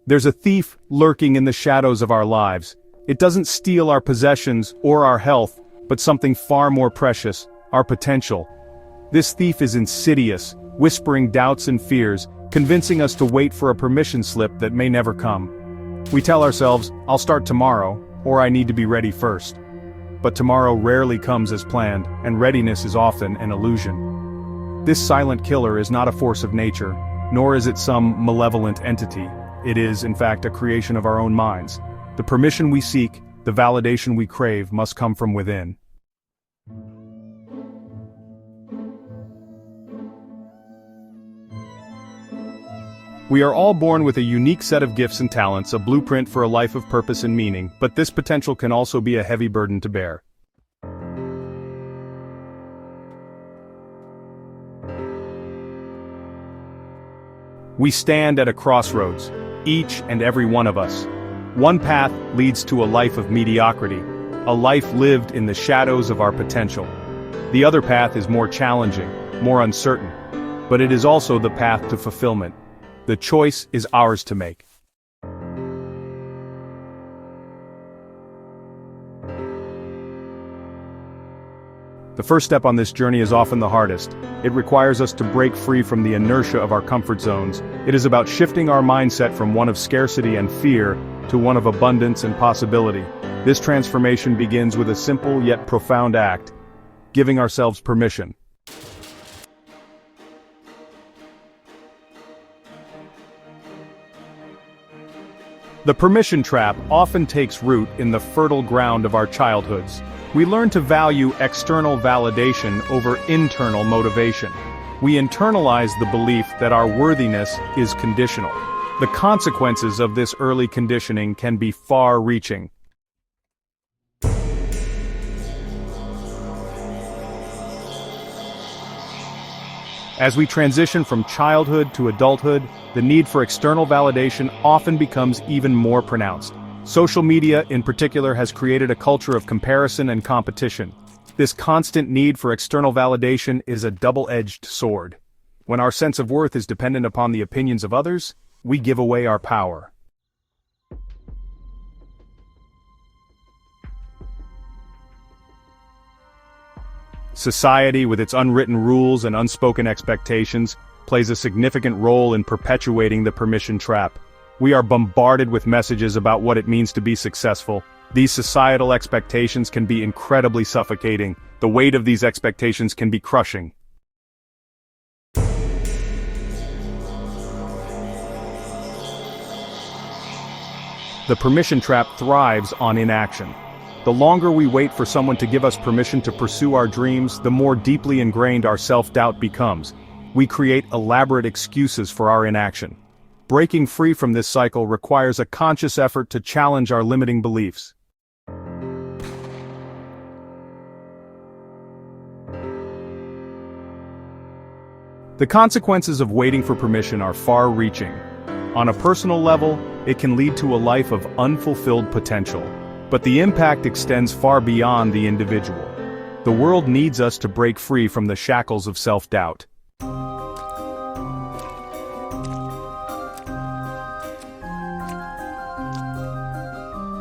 There's a thief lurking in the shadows of our lives. It doesn't steal our possessions or our health, but something far more precious, our potential. This thief is insidious, whispering doubts and fears, convincing us to wait for a permission slip that may never come. We tell ourselves, I'll start tomorrow, or I need to be ready first. But tomorrow rarely comes as planned, and readiness is often an illusion. This silent killer is not a force of nature, nor is it some malevolent entity. It is, in fact, a creation of our own minds. The permission we seek, the validation we crave, must come from within. We are all born with a unique set of gifts and talents, a blueprint for a life of purpose and meaning, but this potential can also be a heavy burden to bear. We stand at a crossroads, each and every one of us. One path leads to a life of mediocrity, a life lived in the shadows of our potential. The other path is more challenging, more uncertain, but it is also the path to fulfillment. The choice is ours to make. The first step on this journey is often the hardest. It requires us to break free from the inertia of our comfort zones. It is about shifting our mindset from one of scarcity and fear to one of abundance and possibility. This transformation begins with a simple yet profound act: giving ourselves permission. The permission trap often takes root in the fertile ground of our childhoods. We learn to value external validation over internal motivation. We internalize the belief that our worthiness is conditional. The consequences of this early conditioning can be far-reaching. As we transition from childhood to adulthood, the need for external validation often becomes even more pronounced. Social media, in particular, has created a culture of comparison and competition. This constant need for external validation is a double-edged sword. When our sense of worth is dependent upon the opinions of others, we give away our power. Society, with its unwritten rules and unspoken expectations, plays a significant role in perpetuating the permission trap. We are bombarded with messages about what it means to be successful. These societal expectations can be incredibly suffocating. The weight of these expectations can be crushing. The permission trap thrives on inaction. The longer we wait for someone to give us permission to pursue our dreams, the more deeply ingrained our self-doubt becomes. We create elaborate excuses for our inaction. Breaking free from this cycle requires a conscious effort to challenge our limiting beliefs. The consequences of waiting for permission are far-reaching. On a personal level, it can lead to a life of unfulfilled potential. But the impact extends far beyond the individual. The world needs us to break free from the shackles of self-doubt.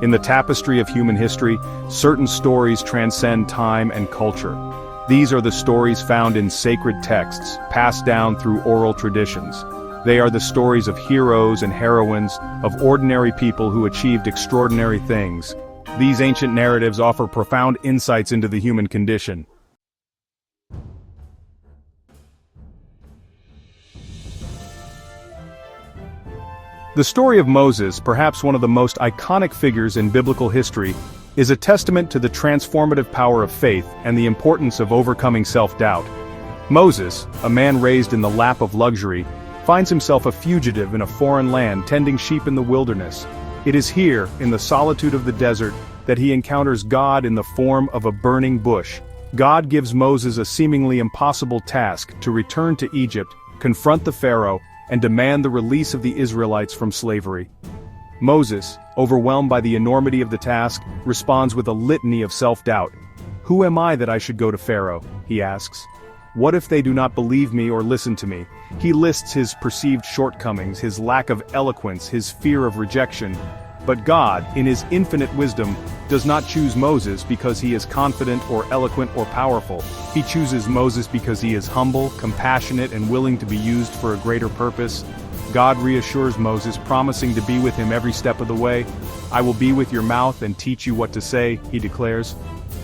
In the tapestry of human history, certain stories transcend time and culture. These are the stories found in sacred texts, passed down through oral traditions. They are the stories of heroes and heroines, of ordinary people who achieved extraordinary things. These ancient narratives offer profound insights into the human condition. The story of Moses, perhaps one of the most iconic figures in biblical history, is a testament to the transformative power of faith and the importance of overcoming self-doubt. Moses, a man raised in the lap of luxury, finds himself a fugitive in a foreign land tending sheep in the wilderness. It is here, in the solitude of the desert, that he encounters God in the form of a burning bush. God gives Moses a seemingly impossible task to return to Egypt, confront the Pharaoh, and demand the release of the Israelites from slavery. Moses, overwhelmed by the enormity of the task, responds with a litany of self-doubt. "Who am I that I should go to Pharaoh?" he asks. What if they do not believe me or listen to me? He lists his perceived shortcomings, his lack of eloquence, his fear of rejection. But God, in his infinite wisdom, does not choose Moses because he is confident or eloquent or powerful. He chooses Moses because he is humble, compassionate, and willing to be used for a greater purpose. God reassures Moses, promising to be with him every step of the way. "I will be with your mouth and teach you what to say," he declares.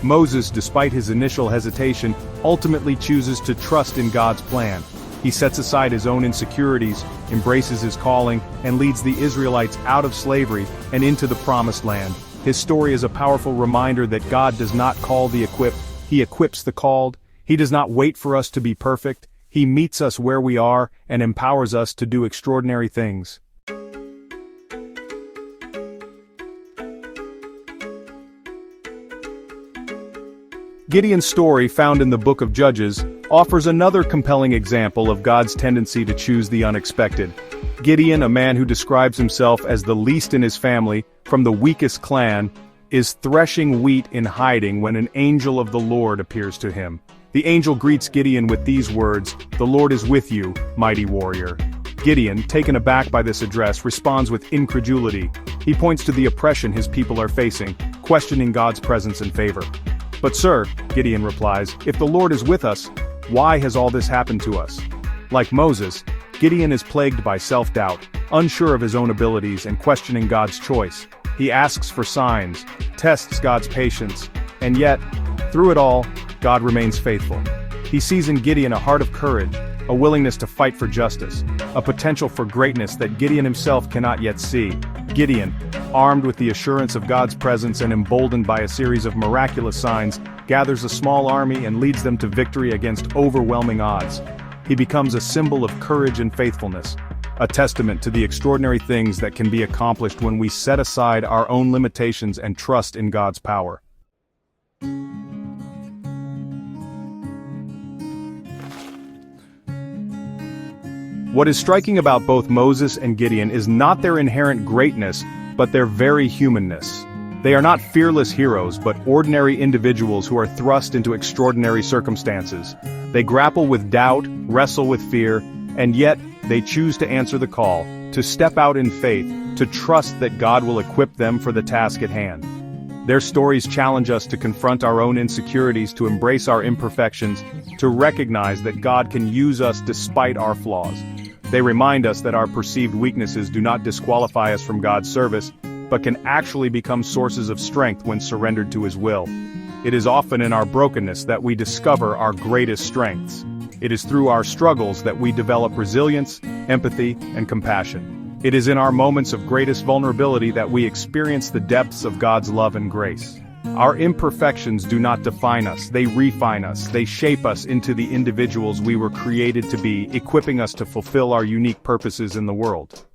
Moses, despite his initial hesitation, ultimately chooses to trust in God's plan. He sets aside his own insecurities, embraces his calling, and leads the Israelites out of slavery and into the Promised Land. His story is a powerful reminder that God does not call the equipped, he equips the called. He does not wait for us to be perfect. He meets us where we are and empowers us to do extraordinary things. Gideon's story, found in the book of Judges, offers another compelling example of God's tendency to choose the unexpected. Gideon, a man who describes himself as the least in his family, from the weakest clan, is threshing wheat in hiding when an angel of the Lord appears to him. The angel greets Gideon with these words, "The Lord is with you, mighty warrior." Gideon, taken aback by this address, responds with incredulity. He points to the oppression his people are facing, questioning God's presence and favor. "But sir," Gideon replies, "if the Lord is with us, why has all this happened to us?" Like Moses, Gideon is plagued by self-doubt, unsure of his own abilities and questioning God's choice. He asks for signs, tests God's patience, and yet, through it all, God remains faithful. He sees in Gideon a heart of courage, a willingness to fight for justice, a potential for greatness that Gideon himself cannot yet see. Gideon, armed with the assurance of God's presence and emboldened by a series of miraculous signs, gathers a small army and leads them to victory against overwhelming odds. He becomes a symbol of courage and faithfulness, a testament to the extraordinary things that can be accomplished when we set aside our own limitations and trust in God's power. What is striking about both Moses and Gideon is not their inherent greatness, but their very humanness. They are not fearless heroes, but ordinary individuals who are thrust into extraordinary circumstances. They grapple with doubt, wrestle with fear, and yet, they choose to answer the call, to step out in faith, to trust that God will equip them for the task at hand. Their stories challenge us to confront our own insecurities, to embrace our imperfections, to recognize that God can use us despite our flaws. They remind us that our perceived weaknesses do not disqualify us from God's service, but can actually become sources of strength when surrendered to His will. It is often in our brokenness that we discover our greatest strengths. It is through our struggles that we develop resilience, empathy, and compassion. It is in our moments of greatest vulnerability that we experience the depths of God's love and grace. Our imperfections do not define us, they refine us, they shape us into the individuals we were created to be, equipping us to fulfill our unique purposes in the world.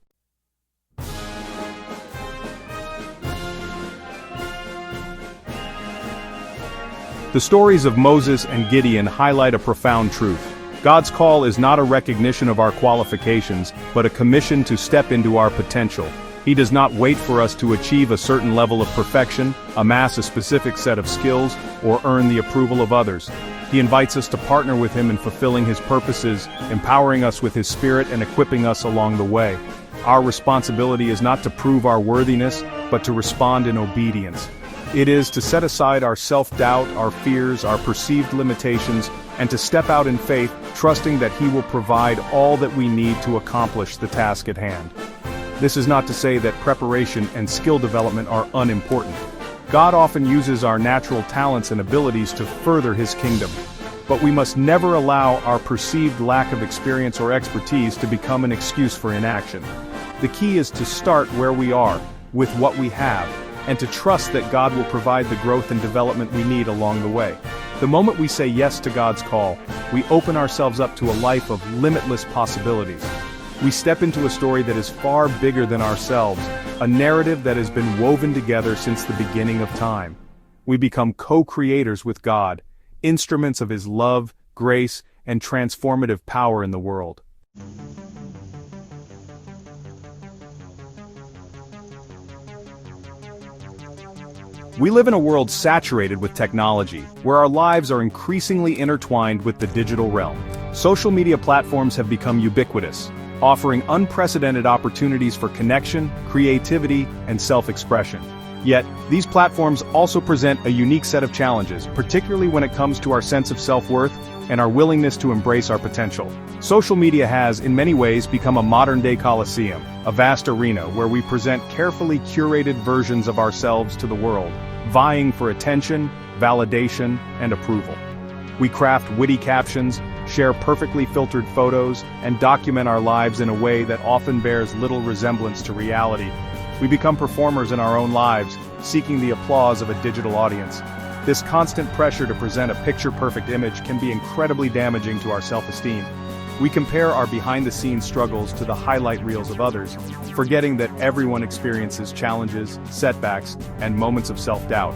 The stories of Moses and Gideon highlight a profound truth. God's call is not a recognition of our qualifications, but a commission to step into our potential. He does not wait for us to achieve a certain level of perfection, amass a specific set of skills, or earn the approval of others. He invites us to partner with Him in fulfilling His purposes, empowering us with His Spirit and equipping us along the way. Our responsibility is not to prove our worthiness, but to respond in obedience. It is to set aside our self-doubt, our fears, our perceived limitations, and to step out in faith, trusting that He will provide all that we need to accomplish the task at hand. This is not to say that preparation and skill development are unimportant. God often uses our natural talents and abilities to further His kingdom. But we must never allow our perceived lack of experience or expertise to become an excuse for inaction. The key is to start where we are, with what we have, and to trust that God will provide the growth and development we need along the way. The moment we say yes to God's call, we open ourselves up to a life of limitless possibilities. We step into a story that is far bigger than ourselves, a narrative that has been woven together since the beginning of time. We become co-creators with God, instruments of His love, grace, and transformative power in the world. We live in a world saturated with technology, where our lives are increasingly intertwined with the digital realm. Social media platforms have become ubiquitous, offering unprecedented opportunities for connection, creativity, and self-expression. Yet, these platforms also present a unique set of challenges, particularly when it comes to our sense of self-worth and our willingness to embrace our potential. Social media has, in many ways, become a modern-day coliseum, a vast arena where we present carefully curated versions of ourselves to the world, vying for attention, validation, and approval. We craft witty captions, share perfectly filtered photos, and document our lives in a way that often bears little resemblance to reality. We become performers in our own lives, seeking the applause of a digital audience. This constant pressure to present a picture-perfect image can be incredibly damaging to our self-esteem. We compare our behind-the-scenes struggles to the highlight reels of others, forgetting that everyone experiences challenges, setbacks, and moments of self-doubt.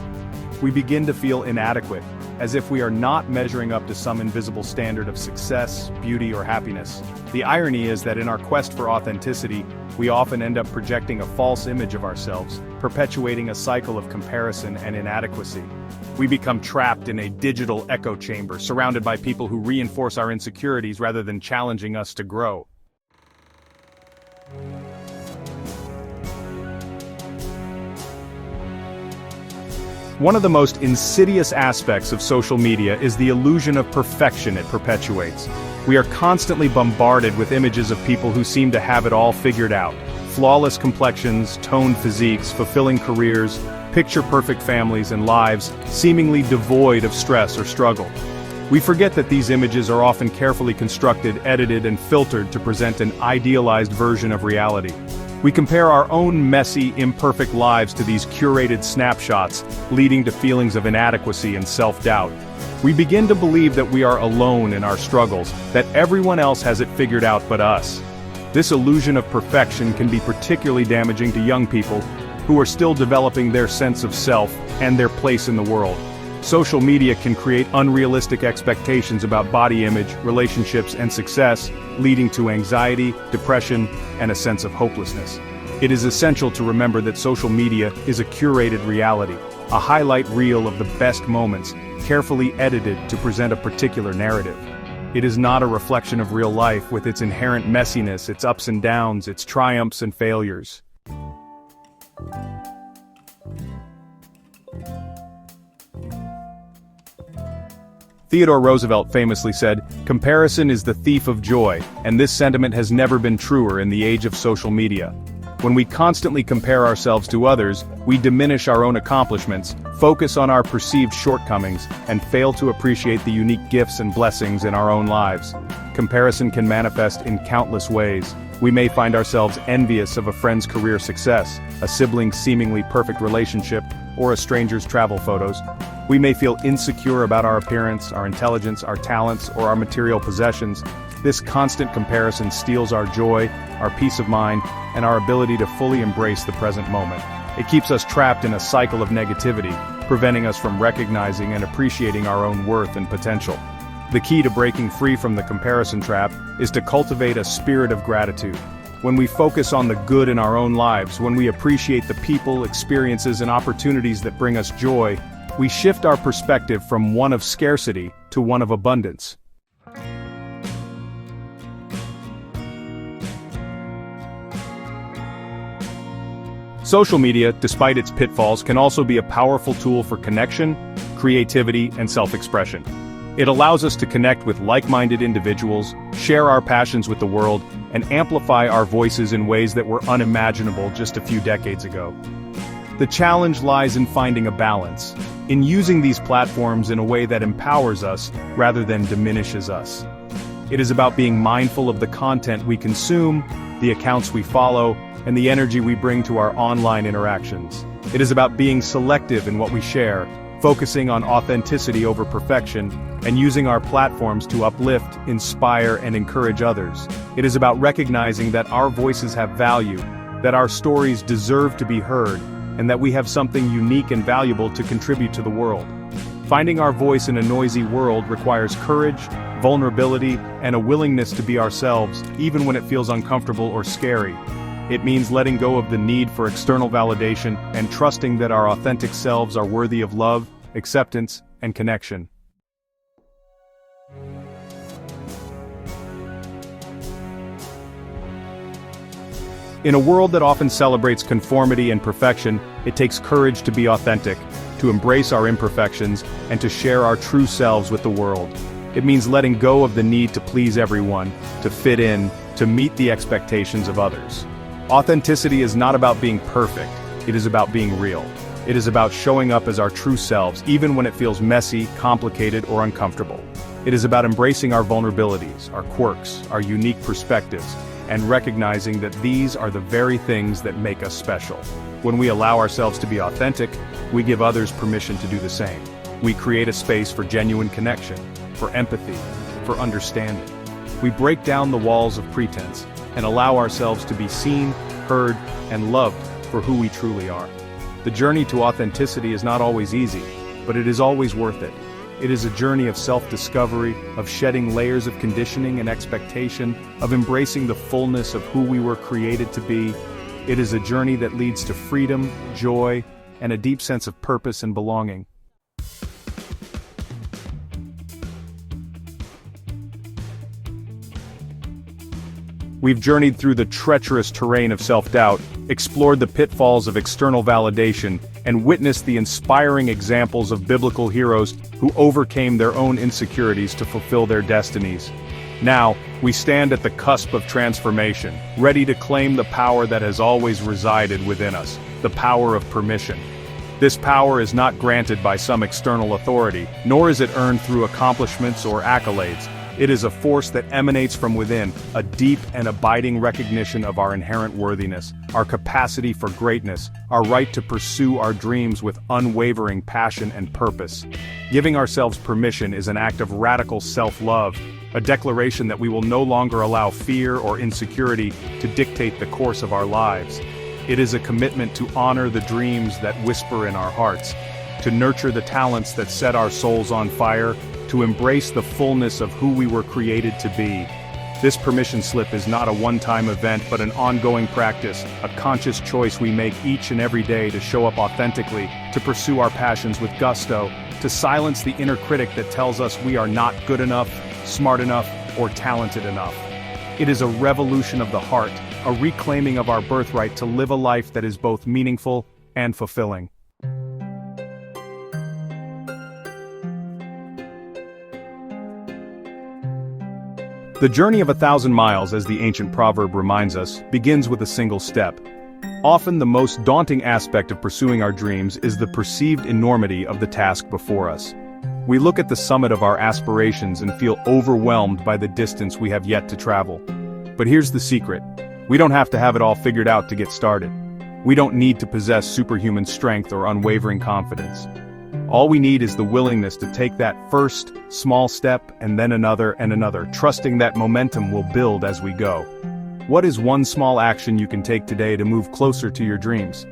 We begin to feel inadequate, as if we are not measuring up to some invisible standard of success, beauty, or happiness. The irony is that in our quest for authenticity, we often end up projecting a false image of ourselves, perpetuating a cycle of comparison and inadequacy. We become trapped in a digital echo chamber, surrounded by people who reinforce our insecurities rather than challenging us to grow. One of the most insidious aspects of social media is the illusion of perfection it perpetuates. We are constantly bombarded with images of people who seem to have it all figured out. Flawless complexions, toned physiques, fulfilling careers, picture-perfect families and lives, seemingly devoid of stress or struggle. We forget that these images are often carefully constructed, edited, and filtered to present an idealized version of reality. We compare our own messy, imperfect lives to these curated snapshots, leading to feelings of inadequacy and self-doubt. We begin to believe that we are alone in our struggles, that everyone else has it figured out but us. This illusion of perfection can be particularly damaging to young people who are still developing their sense of self and their place in the world. Social media can create unrealistic expectations about body image, relationships, and success, leading to anxiety, depression, and a sense of hopelessness. It is essential to remember that social media is a curated reality, a highlight reel of the best moments, carefully edited to present a particular narrative. It is not a reflection of real life with its inherent messiness, its ups and downs, its triumphs and failures. Theodore Roosevelt famously said, "Comparison is the thief of joy," and this sentiment has never been truer in the age of social media. When we constantly compare ourselves to others, we diminish our own accomplishments, focus on our perceived shortcomings, and fail to appreciate the unique gifts and blessings in our own lives. Comparison can manifest in countless ways. We may find ourselves envious of a friend's career success, a sibling's seemingly perfect relationship, or a stranger's travel photos. We may feel insecure about our appearance, our intelligence, our talents, or our material possessions. This constant comparison steals our joy, our peace of mind, and our ability to fully embrace the present moment. It keeps us trapped in a cycle of negativity, preventing us from recognizing and appreciating our own worth and potential. The key to breaking free from the comparison trap is to cultivate a spirit of gratitude. When we focus on the good in our own lives, when we appreciate the people, experiences, and opportunities that bring us joy, we shift our perspective from one of scarcity to one of abundance. Social media, despite its pitfalls, can also be a powerful tool for connection, creativity, and self-expression. It allows us to connect with like-minded individuals, share our passions with the world, and amplify our voices in ways that were unimaginable just a few decades ago. The challenge lies in finding a balance, in using these platforms in a way that empowers us rather than diminishes us. It is about being mindful of the content we consume, the accounts we follow, and the energy we bring to our online interactions. It is about being selective in what we share, focusing on authenticity over perfection, and using our platforms to uplift, inspire, and encourage others. It is about recognizing that our voices have value, that our stories deserve to be heard, and that we have something unique and valuable to contribute to the world. Finding our voice in a noisy world requires courage, vulnerability, and a willingness to be ourselves, even when it feels uncomfortable or scary. It means letting go of the need for external validation and trusting that our authentic selves are worthy of love, acceptance, and connection. In a world that often celebrates conformity and perfection, it takes courage to be authentic, to embrace our imperfections, and to share our true selves with the world. It means letting go of the need to please everyone, to fit in, to meet the expectations of others. Authenticity is not about being perfect, it is about being real. It is about showing up as our true selves, even when it feels messy, complicated, or uncomfortable. It is about embracing our vulnerabilities, our quirks, our unique perspectives, and recognizing that these are the very things that make us special. When we allow ourselves to be authentic, we give others permission to do the same. We create a space for genuine connection, for empathy, for understanding. We break down the walls of pretense and allow ourselves to be seen, heard, and loved for who we truly are. The journey to authenticity is not always easy, but it is always worth it. It is a journey of self-discovery, of shedding layers of conditioning and expectation, of embracing the fullness of who we were created to be. It is a journey that leads to freedom, joy, and a deep sense of purpose and belonging. We've journeyed through the treacherous terrain of self-doubt, explored the pitfalls of external validation, and witnessed the inspiring examples of biblical heroes who overcame their own insecurities to fulfill their destinies. Now, we stand at the cusp of transformation, ready to claim the power that has always resided within us, the power of permission. This power is not granted by some external authority, nor is it earned through accomplishments or accolades. It is a force that emanates from within, a deep and abiding recognition of our inherent worthiness, our capacity for greatness, our right to pursue our dreams with unwavering passion and purpose. Giving ourselves permission is an act of radical self-love, a declaration that we will no longer allow fear or insecurity to dictate the course of our lives. It is a commitment to honor the dreams that whisper in our hearts, to nurture the talents that set our souls on fire, to embrace the fullness of who we were created to be. This permission slip is not a one-time event but an ongoing practice, a conscious choice we make each and every day to show up authentically, to pursue our passions with gusto, to silence the inner critic that tells us we are not good enough, smart enough, or talented enough. It is a revolution of the heart, a reclaiming of our birthright to live a life that is both meaningful and fulfilling. The journey of 1,000 miles, as the ancient proverb reminds us, begins with a single step. Often the most daunting aspect of pursuing our dreams is the perceived enormity of the task before us. We look at the summit of our aspirations and feel overwhelmed by the distance we have yet to travel. But here's the secret. We don't have to have it all figured out to get started. We don't need to possess superhuman strength or unwavering confidence. All we need is the willingness to take that first, small step and then another and another, trusting that momentum will build as we go. What is one small action you can take today to move closer to your dreams?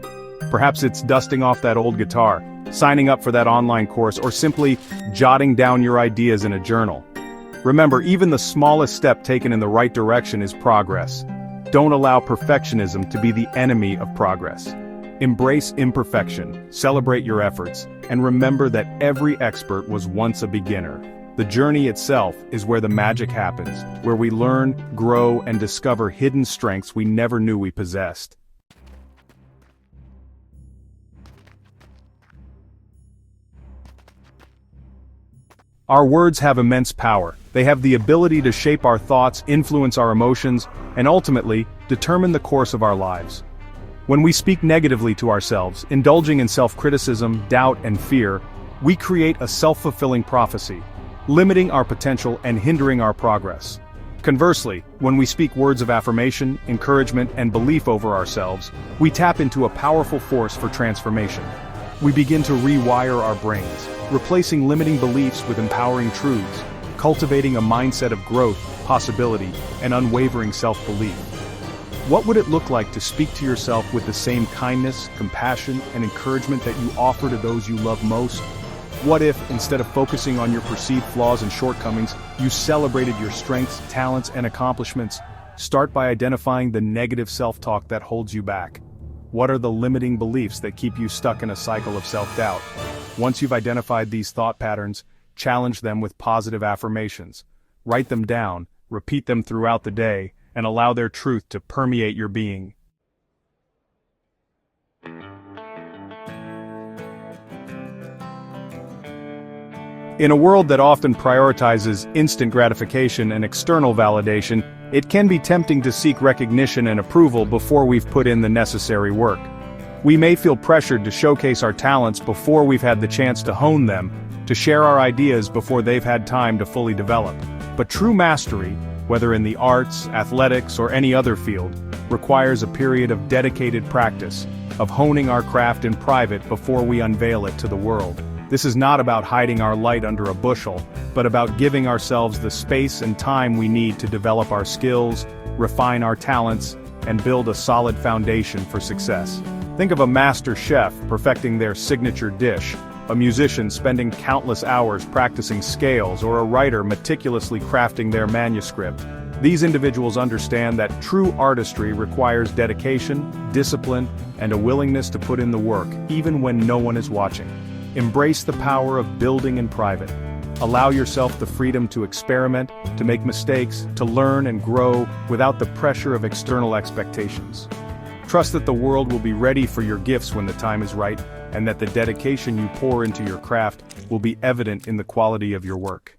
Perhaps it's dusting off that old guitar, signing up for that online course, or simply jotting down your ideas in a journal. Remember, even the smallest step taken in the right direction is progress. Don't allow perfectionism to be the enemy of progress. Embrace imperfection, celebrate your efforts, and remember that every expert was once a beginner. The journey itself is where the magic happens, where we learn, grow, and discover hidden strengths we never knew we possessed. Our words have immense power. They have the ability to shape our thoughts, influence our emotions, and ultimately, determine the course of our lives. When we speak negatively to ourselves, indulging in self-criticism, doubt, and fear, we create a self-fulfilling prophecy, limiting our potential and hindering our progress. Conversely, when we speak words of affirmation, encouragement, and belief over ourselves, we tap into a powerful force for transformation. We begin to rewire our brains, replacing limiting beliefs with empowering truths, cultivating a mindset of growth, possibility, and unwavering self-belief. What would it look like to speak to yourself with the same kindness, compassion, and encouragement that you offer to those you love most? What if, instead of focusing on your perceived flaws and shortcomings, you celebrated your strengths, talents, and accomplishments? Start by identifying the negative self-talk that holds you back. What are the limiting beliefs that keep you stuck in a cycle of self-doubt? Once you've identified these thought patterns, challenge them with positive affirmations. Write them down, repeat them throughout the day, and allow their truth to permeate your being. In a world that often prioritizes instant gratification and external validation, it can be tempting to seek recognition and approval before we've put in the necessary work. We may feel pressured to showcase our talents before we've had the chance to hone them, to share our ideas before they've had time to fully develop. But true mastery, whether in the arts, athletics, or any other field, requires a period of dedicated practice, of honing our craft in private before we unveil it to the world. This is not about hiding our light under a bushel, but about giving ourselves the space and time we need to develop our skills, refine our talents, and build a solid foundation for success. Think of a master chef perfecting their signature dish, a musician spending countless hours practicing scales, or a writer meticulously crafting their manuscript. These individuals understand that true artistry requires dedication, discipline, and a willingness to put in the work, even when no one is watching. Embrace the power of building in private. Allow yourself the freedom to experiment, to make mistakes, to learn and grow without the pressure of external expectations. Trust that the world will be ready for your gifts when the time is right, and that the dedication you pour into your craft will be evident in the quality of your work.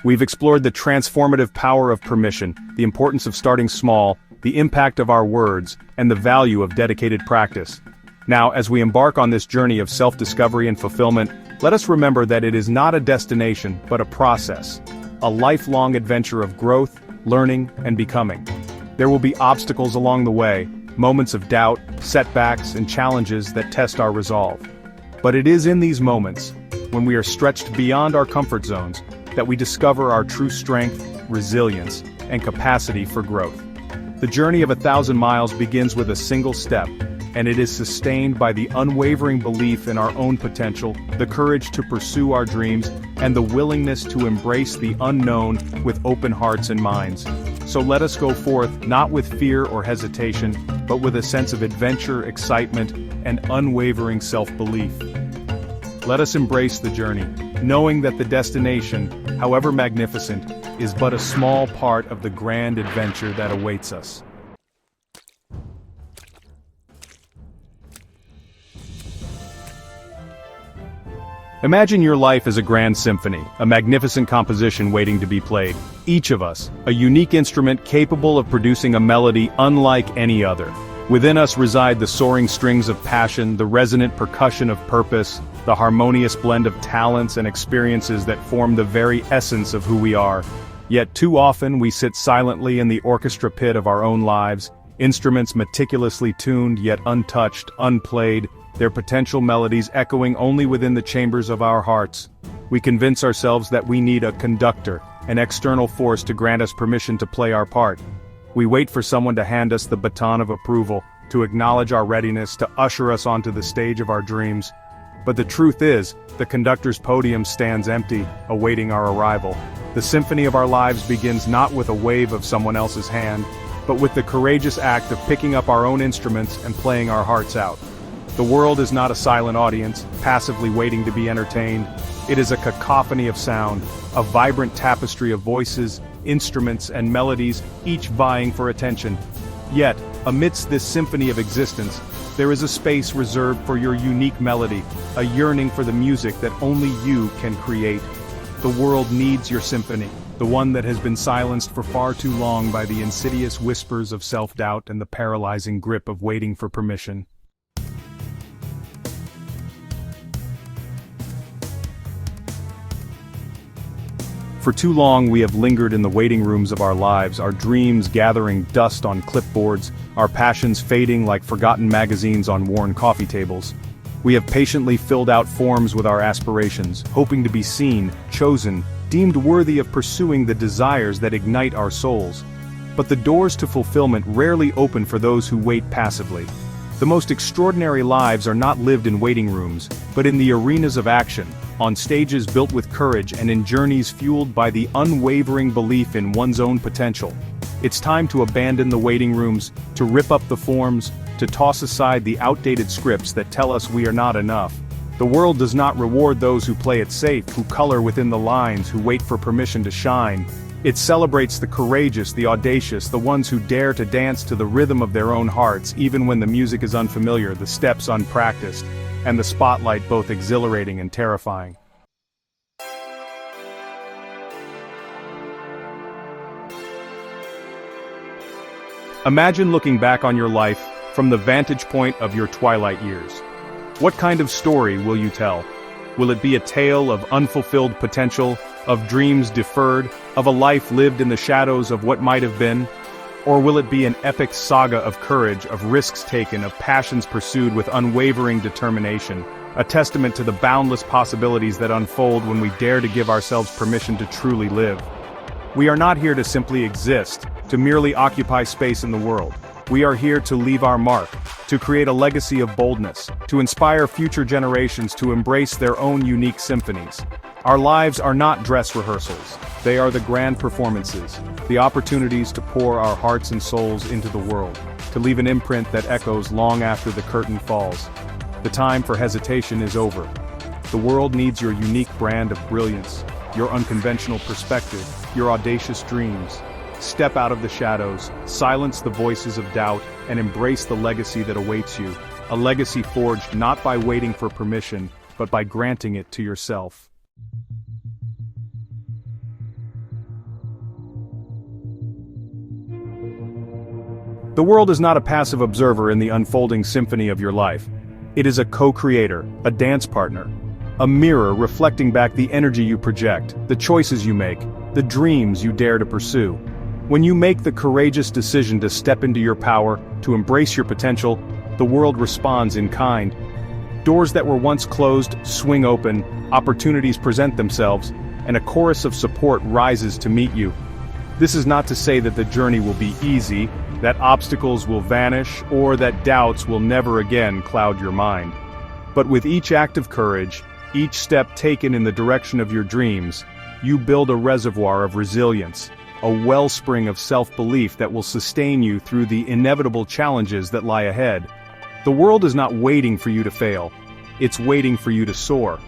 We've explored the transformative power of permission, the importance of starting small, the impact of our words, and the value of dedicated practice. Now, as we embark on this journey of self-discovery and fulfillment, let us remember that it is not a destination, but a process, a lifelong adventure of growth, learning, and becoming. There will be obstacles along the way, moments of doubt, setbacks, and challenges that test our resolve. But it is in these moments, when we are stretched beyond our comfort zones, that we discover our true strength, resilience, and capacity for growth. The journey of 1,000 miles begins with a single step, and it is sustained by the unwavering belief in our own potential, the courage to pursue our dreams, and the willingness to embrace the unknown with open hearts and minds. So let us go forth not with fear or hesitation, but with a sense of adventure, excitement, and unwavering self-belief. Let us embrace the journey, knowing that the destination, however magnificent, is but a small part of the grand adventure that awaits us. Imagine your life as a grand symphony, a magnificent composition waiting to be played. Each of us, a unique instrument capable of producing a melody unlike any other. Within us reside the soaring strings of passion, the resonant percussion of purpose, the harmonious blend of talents and experiences that form the very essence of who we are. Yet too often we sit silently in the orchestra pit of our own lives, instruments meticulously tuned yet untouched, unplayed, their potential melodies echoing only within the chambers of our hearts. We convince ourselves that we need a conductor, an external force to grant us permission to play our part. We wait for someone to hand us the baton of approval, to acknowledge our readiness, to usher us onto the stage of our dreams. But the truth is, the conductor's podium stands empty, awaiting our arrival. The symphony of our lives begins not with a wave of someone else's hand, but with the courageous act of picking up our own instruments and playing our hearts out. The world is not a silent audience, passively waiting to be entertained. It is a cacophony of sound, a vibrant tapestry of voices, instruments, and melodies, each vying for attention. Yet, amidst this symphony of existence, there is a space reserved for your unique melody, a yearning for the music that only you can create. The world needs your symphony, the one that has been silenced for far too long by the insidious whispers of self-doubt and the paralyzing grip of waiting for permission. For too long we have lingered in the waiting rooms of our lives, our dreams gathering dust on clipboards, our passions fading like forgotten magazines on worn coffee tables. We have patiently filled out forms with our aspirations, hoping to be seen, chosen, deemed worthy of pursuing the desires that ignite our souls. But the doors to fulfillment rarely open for those who wait passively. The most extraordinary lives are not lived in waiting rooms, but in the arenas of action, on stages built with courage and in journeys fueled by the unwavering belief in one's own potential. It's time to abandon the waiting rooms, to rip up the forms, to toss aside the outdated scripts that tell us we are not enough. The world does not reward those who play it safe, who color within the lines, who wait for permission to shine. It celebrates the courageous, the audacious, the ones who dare to dance to the rhythm of their own hearts, even when the music is unfamiliar, the steps unpracticed, and the spotlight both exhilarating and terrifying. Imagine looking back on your life from the vantage point of your twilight years. What kind of story will you tell? Will it be a tale of unfulfilled potential, of dreams deferred, of a life lived in the shadows of what might have been? Or will it be an epic saga of courage, of risks taken, of passions pursued with unwavering determination, a testament to the boundless possibilities that unfold when we dare to give ourselves permission to truly live? We are not here to simply exist, to merely occupy space in the world. We are here to leave our mark, to create a legacy of boldness, to inspire future generations to embrace their own unique symphonies. Our lives are not dress rehearsals, they are the grand performances, the opportunities to pour our hearts and souls into the world, to leave an imprint that echoes long after the curtain falls. The time for hesitation is over. The world needs your unique brand of brilliance, your unconventional perspective, your audacious dreams. Step out of the shadows, silence the voices of doubt, and embrace the legacy that awaits you. A legacy forged not by waiting for permission, but by granting it to yourself. The world is not a passive observer in the unfolding symphony of your life. It is a co-creator, a dance partner, a mirror reflecting back the energy you project, the choices you make, the dreams you dare to pursue. When you make the courageous decision to step into your power, to embrace your potential, the world responds in kind. Doors that were once closed swing open, opportunities present themselves, and a chorus of support rises to meet you. This is not to say that the journey will be easy, that obstacles will vanish, or that doubts will never again cloud your mind. But with each act of courage, each step taken in the direction of your dreams, you build a reservoir of resilience, a wellspring of self-belief that will sustain you through the inevitable challenges that lie ahead. The world is not waiting for you to fail. It's waiting for you to soar.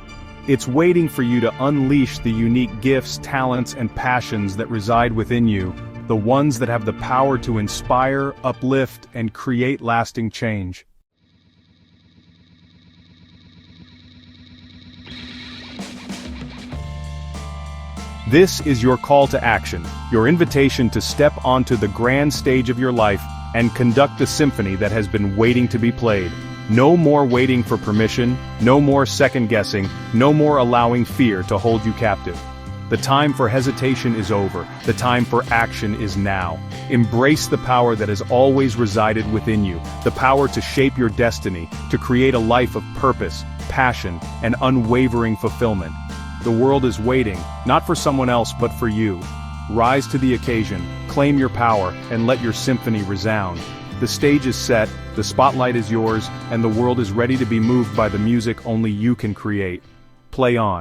It's waiting for you to unleash the unique gifts, talents, and passions that reside within you, the ones that have the power to inspire, uplift, and create lasting change. This is your call to action, your invitation to step onto the grand stage of your life and conduct a symphony that has been waiting to be played. No more waiting for permission, no more second-guessing, no more allowing fear to hold you captive. The time for hesitation is over, the time for action is now. Embrace the power that has always resided within you, the power to shape your destiny, to create a life of purpose, passion, and unwavering fulfillment. The world is waiting, not for someone else but for you. Rise to the occasion, claim your power, and let your symphony resound. The stage is set, the spotlight is yours, and the world is ready to be moved by the music only you can create. Play on.